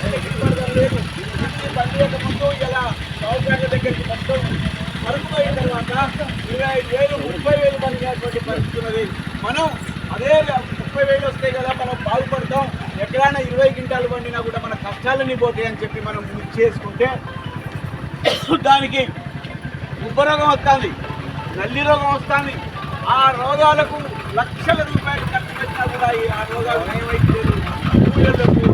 లేదు. ఇది పనిచేయక ముందు ఇలా సౌకర్యాల దగ్గరికి మొత్తం మరుగుపోయిన తర్వాత 25,000 30,000 పనిచేటువంటి పరిస్థితి ఉన్నది. మనం అదే 30,000 వస్తాయి కదా, మనం బాగుపడతాం. ఎక్కడైనా 20 క్వింటాలు పండినా కూడా మన కష్టాలన్నీ పోతాయని చెప్పి మనం చేసుకుంటే దానికి ఉబ్బరోగం వస్తుంది, నల్లి రోగం వస్తుంది. ఆ రోగాలకు లక్షల రూపాయలు ఖర్చు పెట్టినా కూడా ఆ రోగాలు నయమైతే పూజలకు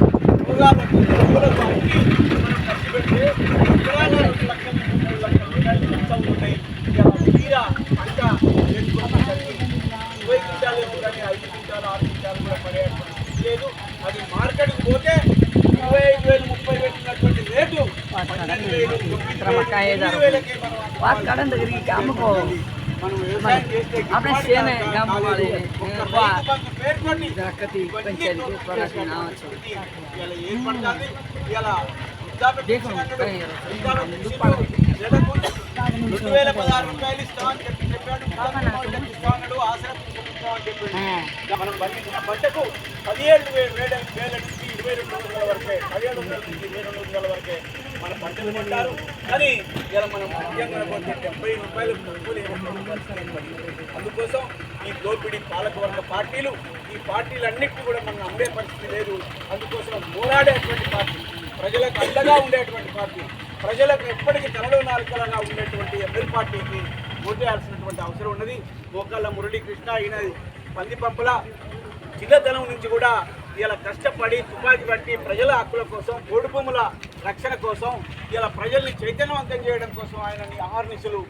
రోగాలకు డబ్బులకు అన్ని మనం ఖర్చు పెడితే ఎకరాల 2 లక్షల 3 లక్షల రూపాయలు ఖర్చు అవుతున్నాయి. తీరా పంట చేసుకున్నసరికి 20 క్వింటాలు ఏమో కానీ 5 క్వింటాలు 6 క్వింటాలు కూడా పడేటువంటి లేదు. అది మార్కెట్కి పోతే 25,000 30,000 పెట్టినటువంటి రేటు 12,000 మనం వ్యవసాయం చేస్తే ఏర్పడుతుంది. ఇలా 2,016 రూపాయలు ఇస్తామని చెప్పాడు. ఇస్తామన్నాడు, ఆశ్రయిస్తామని చెప్పాడు. మనం పండించిన పంటకు 17,000 నుంచి 22,000 వరకే, 17,000 నుంచి 22,000 వరకే మన పంటలు కొంటారు. కానీ ఇలా మనం ముఖ్యంగా 70 రూపాయలు తక్కువ. అందుకోసం ఈ దోపిడీ పాలకవర్గ పార్టీలు, ఈ పార్టీలన్నింటినీ కూడా మనం అమ్మే పరిస్థితి లేదు. అందుకోసం పోరాడేటువంటి పార్టీ, ప్రజలకు అండగా ఉండేటువంటి పార్టీ, ప్రజలకు ఎప్పటికీ తనలో నాలుకలగా ఉండేటువంటి ఎంఎల్ పార్టీకి ఓటేయాల్సినటువంటి అవసరం ఉన్నది. మోకాళ్ళ మురళీకృష్ణ ఈయన పందిపంపుల చిన్నతనం నుంచి కూడా ఇలా కష్టపడి తుపాకీ పట్టి ప్రజల హక్కుల కోసం, పోడు భూముల రక్షణ కోసం, ఇలా ప్రజల్ని చైతన్యవంతం చేయడం కోసం ఆయన అహర్నిశలు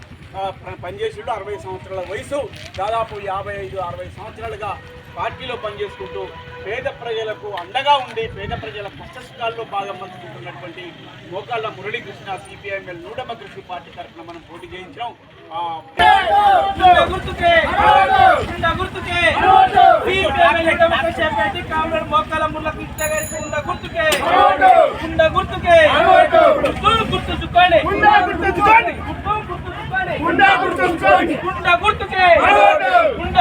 పనిచేసిండు. 60 సంవత్సరాల వయసు, దాదాపు 55-60 సంవత్సరాలుగా పార్టీలో పనిచేసుకుంటూ పేద ప్రజలకు అండగా ఉండి పేద ప్రజల కష్టసుఖాల్లో భాగం పంచుకుంటున్నటువంటి మోకాళ్ళ మురళీకృష్ణ సిపిఐఎంఎల్ నూడమ కృషి పార్టీ తరఫున మనం పోటీ చేయించాం. గుర్తుకే